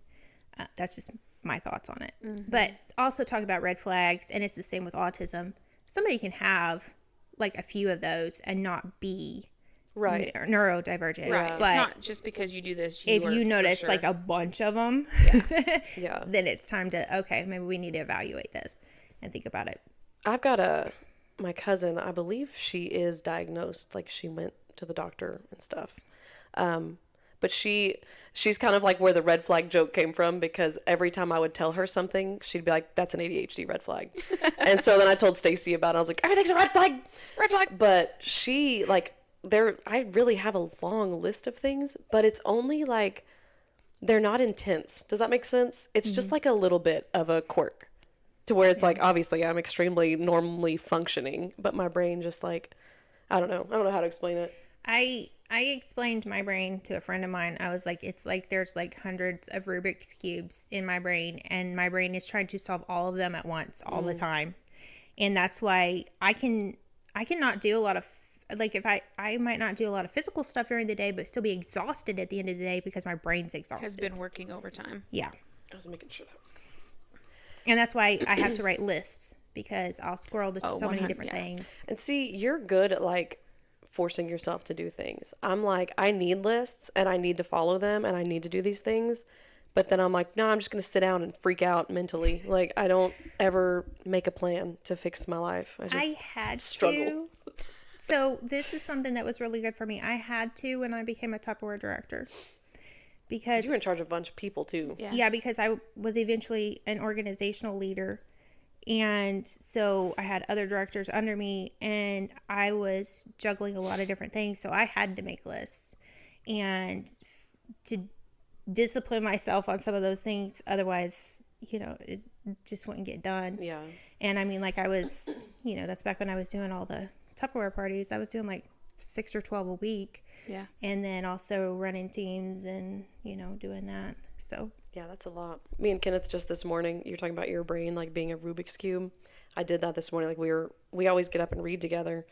That's just my thoughts on it. But also talk about red flags, and it's the same with autism. Somebody can have like a few of those and not be Right. neurodivergent. Right. But It's not just because you do this. if are you for notice sure. like a bunch of them, Yeah. then it's time to, okay, maybe we need to evaluate this and think about it. I've got my cousin, I believe she is diagnosed. Like, she went to the doctor and stuff. But she's kind of like where the red flag joke came from, because every time I would tell her something, she'd be like, that's an ADHD red flag. And so then I told Stacy about it. I was like, everything's a red flag. red flag. But she, like, I really have a long list of things, but it's only like, they're not intense. Does that make sense? It's just like a little bit of a quirk, to where it's like, obviously I'm extremely normally functioning, but my brain just like, I don't know how to explain it. I explained my brain to a friend of mine. I was like, it's like there's like hundreds of Rubik's cubes in my brain, and my brain is trying to solve all of them at once all the time. And that's why I cannot do a lot of, like, if I might not do a lot of physical stuff during the day, but still be exhausted at the end of the day because my brain's exhausted. Has been working overtime. Yeah. I was making sure that was. And that's why I have to write lists, because I'll squirrel to so many 100, different yeah. things. And see, you're good at like forcing yourself to do things. I'm like, I need lists and I need to follow them and I need to do these things. But then I'm like, no, I'm just going to sit down and freak out mentally. Like, I don't ever make a plan to fix my life. I just had struggle. to. So this is something that was really good for me. I had to when I became a Tupperware director. Because you were in charge of a bunch of people too. Yeah, because I was eventually an organizational leader. And so I had other directors under me and I was juggling a lot of different things. So I had to make lists and to discipline myself on some of those things. Otherwise, it just wouldn't get done. Yeah. And I mean, like I was, that's back when I was doing all the Tupperware parties. I was doing like 6 or 12 a week. Yeah. And then also running teams and, doing that. So. Yeah, that's a lot. Me and Kenneth just this morning, you're talking about your brain like being a Rubik's Cube. I did that this morning. Like we always get up and read together.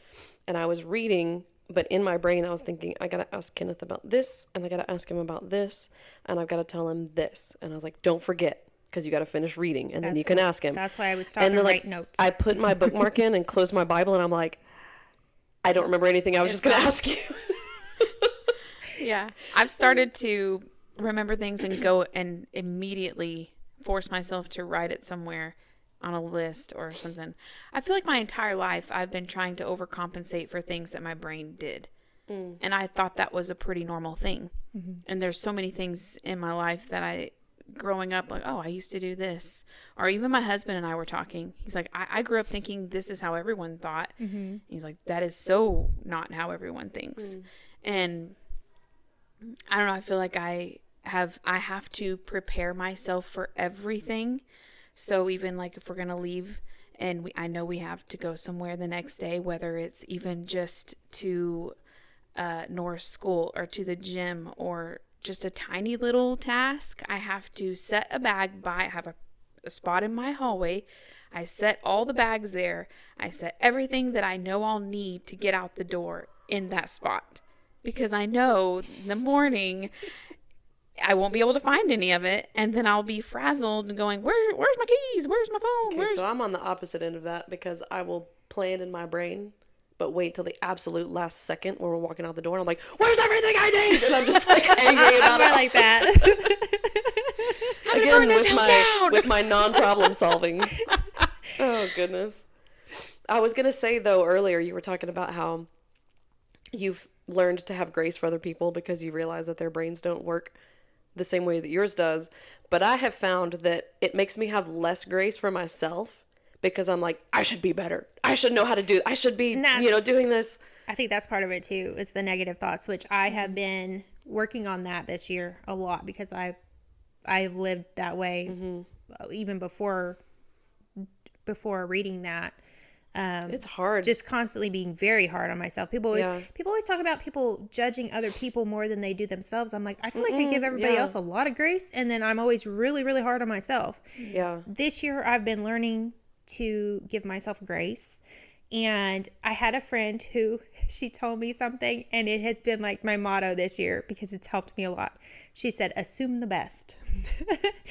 And I was reading, but in my brain I was thinking, I got to ask Kenneth about this, and I got to ask him about this, and I've got to tell him this. And I was like, don't forget, because you got to finish reading, and then you can ask him. That's why I would stop and write notes. I put my bookmark in and closed my Bible, and I'm like, I don't remember anything. I was just going to ask you. Yeah. I've started to remember things and go and immediately force myself to write it somewhere on a list or something. I feel like my entire life I've been trying to overcompensate for things that my brain did. And I thought that was a pretty normal thing. Mm-hmm. And there's so many things in my life that growing up, like, oh, I used to do this. Or even my husband and I were talking. He's like, I grew up thinking this is how everyone thought. Mm-hmm. He's like, that is so not how everyone thinks. And I don't know, I feel like I have to prepare myself for everything. So even like if we're going to leave and I know we have to go somewhere the next day, whether it's even just to Norris school or to the gym or just a tiny little task, I have to set a bag I have a spot in my hallway. I set all the bags there. I set everything that I know I'll need to get out the door in that spot. Because I know in the morning I won't be able to find any of it, and then I'll be frazzled and going, where's my keys? Where's my phone? Okay, so I'm on the opposite end of that because I will plan in my brain, but wait till the absolute last second where we're walking out the door, and I'm like, where's everything I need? And I'm just like angry about it. like that. Again, with my non-problem solving. Oh, goodness. I was going to say, though, earlier you were talking about how you've learned to have grace for other people because you realize that their brains don't work the same way that yours does. But I have found that it makes me have less grace for myself because I'm like, I should be better. I should know how to do. I should be, doing this. I think that's part of it too. It's the negative thoughts, which I have been working on that this year a lot because I've lived that way even before reading that. It's hard. Just constantly being very hard on myself. People always talk about people judging other people more than they do themselves. I'm like, I feel like I give everybody else a lot of grace, and then I'm always really, really hard on myself. Yeah. This year, I've been learning to give myself grace, and I had a friend who she told me something, and it has been like my motto this year because it's helped me a lot. She said, "Assume the best."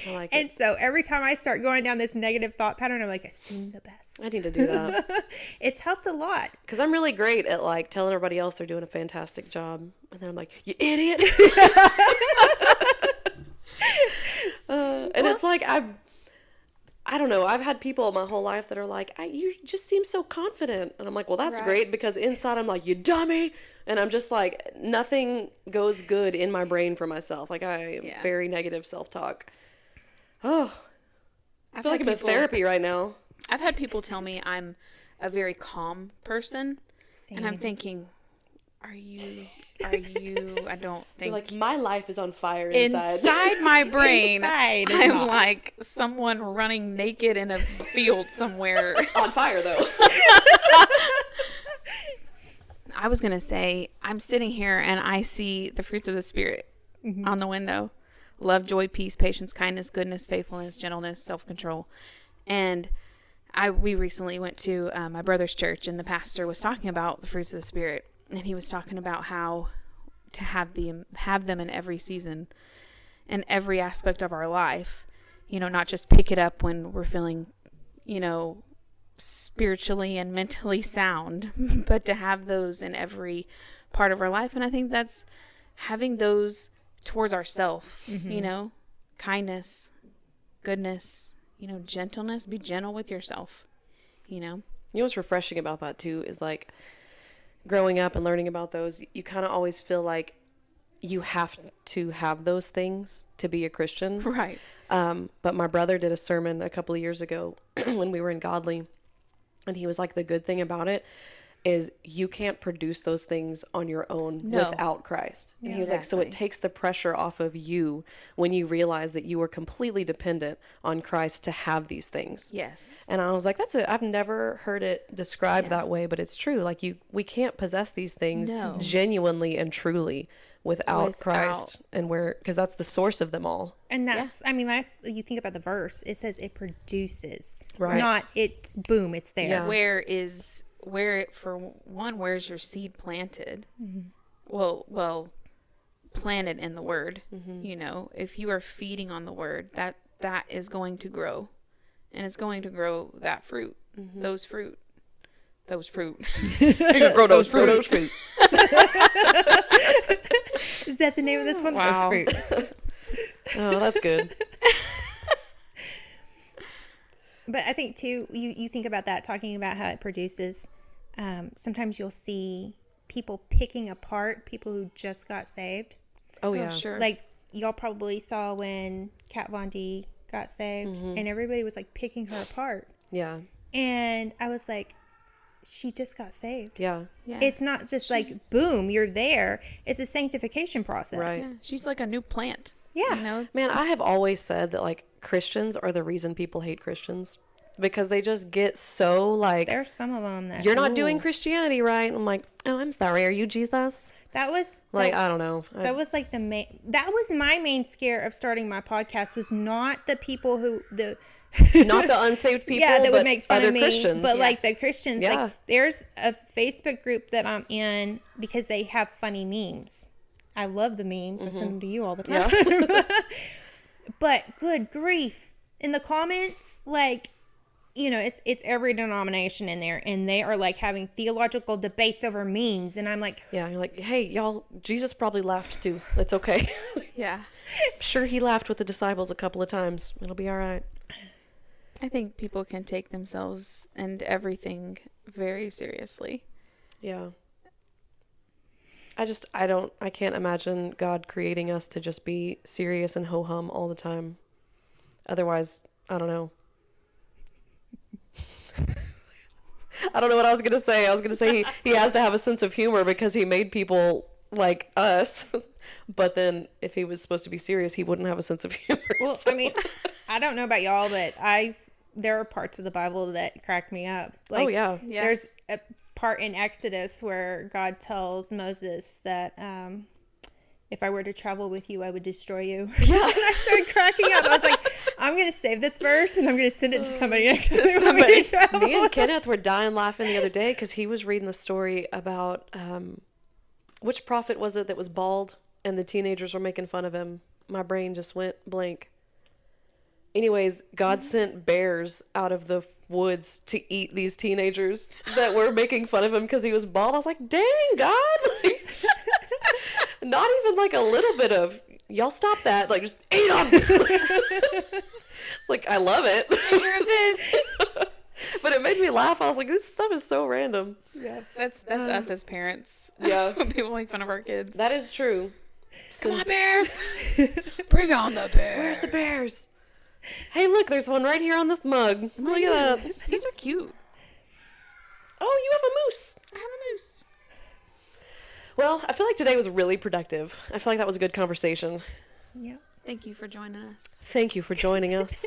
I like and so every time I start going down this negative thought pattern, I'm like, assume the best. I need to do that. It's helped a lot. Because I'm really great at like telling everybody else they're doing a fantastic job. And then I'm like, you idiot. It's like, I don't know. I've had people my whole life that are like, you just seem so confident. And I'm like, well, that's great because inside I'm like, you dummy. And I'm just like, nothing goes good in my brain for myself. Like very negative self-talk. Oh, I feel like I'm in therapy right now. I've had people tell me I'm a very calm person. Same. And I'm thinking, are you, I don't think. You're like, my life is on fire inside. Inside my brain, I'm like someone running naked in a field somewhere. On fire, though. I was going to say, I'm sitting here and I see the fruits of the Spirit on the window. Love, joy, peace, patience, kindness, goodness, faithfulness, gentleness, self-control. And we recently went to my brother's church, and the pastor was talking about the fruits of the Spirit. And he was talking about how to have them in every season and every aspect of our life. Not just pick it up when we're feeling, spiritually and mentally sound, but to have those in every part of our life. And I think that's having those towards ourselves, you know, kindness, goodness, you know, gentleness. Be gentle with yourself, you know. You know what's refreshing about that too is like growing up and learning about those, you kind of always feel like you have to have those things to be a Christian. Right. But my brother did a sermon a couple of years ago when we were in Godly, and he was like, the good thing about it is you can't produce those things on your own without Christ. And he was like, so it takes the pressure off of you when you realize that you are completely dependent on Christ to have these things. Yes. And I was like, I've never heard it described that way, but it's true. Like we can't possess these things genuinely and truly without Christ, and because that's the source of them all. And that's, I mean, that's, you think about the verse, it says it produces, right? Not it's boom, it's there. Yeah. Where's your seed planted? Well, planted in the word. You know, if you are feeding on the word, that is going to grow, and it's going to grow that fruit, those fruit. You're gonna grow those fruit. Is that the name of this one? Wow. Those fruit. Oh, that's good. But I think too, you think about that, talking about how it produces. Sometimes you'll see people picking apart people who just got saved. Oh yeah, sure. Like y'all probably saw when Kat Von D got saved, and everybody was like picking her apart. Yeah. And I was like, she just got saved. Yeah. It's not just like boom, you're there. It's a sanctification process. Right. Yeah, she's like a new plant. Yeah. You know? Man, I have always said that like Christians are the reason people hate Christians, because they just get so like, There's some of them that you're not doing Christianity right. I'm like, oh, I'm sorry. Are you Jesus? That was Like, I don't know. That was like that was my main scare of starting my podcast, was not the people not the unsaved people, that but would make fun other of me, Christians. but like the Christians. Yeah. Like there's a Facebook group that I'm in because they have funny memes. I love the memes. I send them to you all the time. Yeah. But good grief, in the comments, like, you know, it's every denomination in there, and they are like having theological debates over memes, and I'm like, Yeah, you're like, hey, y'all, Jesus probably laughed too. It's okay. Yeah. I'm sure he laughed with the disciples a couple of times. It'll be all right. I think people can take themselves and everything very seriously. Yeah. I can't imagine God creating us to just be serious and ho-hum all the time. Otherwise, I don't know. I don't know what I was going to say. I was going to say he has to have a sense of humor because he made people like us. But then if he was supposed to be serious, he wouldn't have a sense of humor. well, so. I mean, I don't know about y'all, but there are parts of the Bible that crack me up. Like, Oh, yeah. There's a part in Exodus where God tells Moses that if I were to travel with you, I would destroy you. Yeah. And I started cracking up. I was like, I'm going to save this verse and I'm going to send it to somebody next to me. Me and Kenneth were dying laughing the other day because he was reading the story about which prophet was it that was bald and the teenagers were making fun of him. My brain just went blank. Anyways, God sent bears out of the woods to eat these teenagers that were making fun of him because he was bald. I was like, dang, God. Like, not even like a little bit of, y'all stop that. Like, just eat them. It's like, I love it. Take care of this. But it made me laugh. I was like, this stuff is so random. Yeah, that's us as parents. Yeah. When people make fun of our kids. That is true. Come on, bears. Bring on the bears. Where's the bears? Hey, look, there's one right here on this mug. Look at that. These are cute. Oh, you have a moose. I have a moose. Well, I feel like today was really productive. I feel like that was a good conversation. Yeah. Thank you for joining us. Thank you for joining us.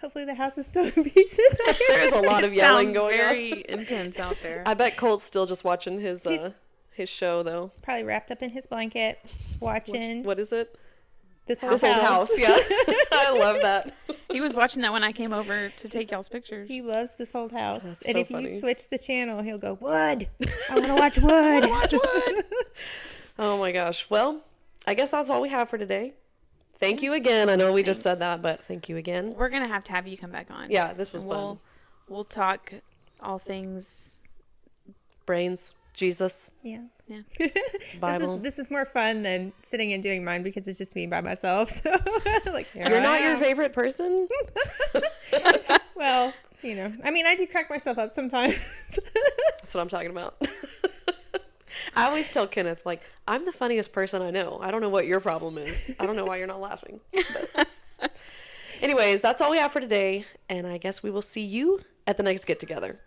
Hopefully the house is still in pieces. There's a lot of yelling going on. Very intense out there. I bet Colt's still just watching his show, though. Probably wrapped up in his blanket, watching What is it? this whole This old house, yeah. I love that. He was watching that when I came over to take y'all's pictures. He loves this old house. That's And so if funny. you switch the channel, he'll go, Wood. I want to watch Wood. Watch Wood. Oh my gosh. Well, I guess that's all we have for today. Thank you again. I know we just said that, but thank you again. We're going to have you come back on. Yeah, this was fun. We'll talk all things. Brains, Jesus, Yeah. Yeah. Bible. This is more fun than sitting and doing mine because it's just me by myself. So like You're not your favorite person? Well, I mean, I do crack myself up sometimes. That's what I'm talking about. I always tell Kenneth, like, I'm the funniest person I know. I don't know what your problem is. I don't know why you're not laughing. But anyways, that's all we have for today. And I guess we will see you at the next get together.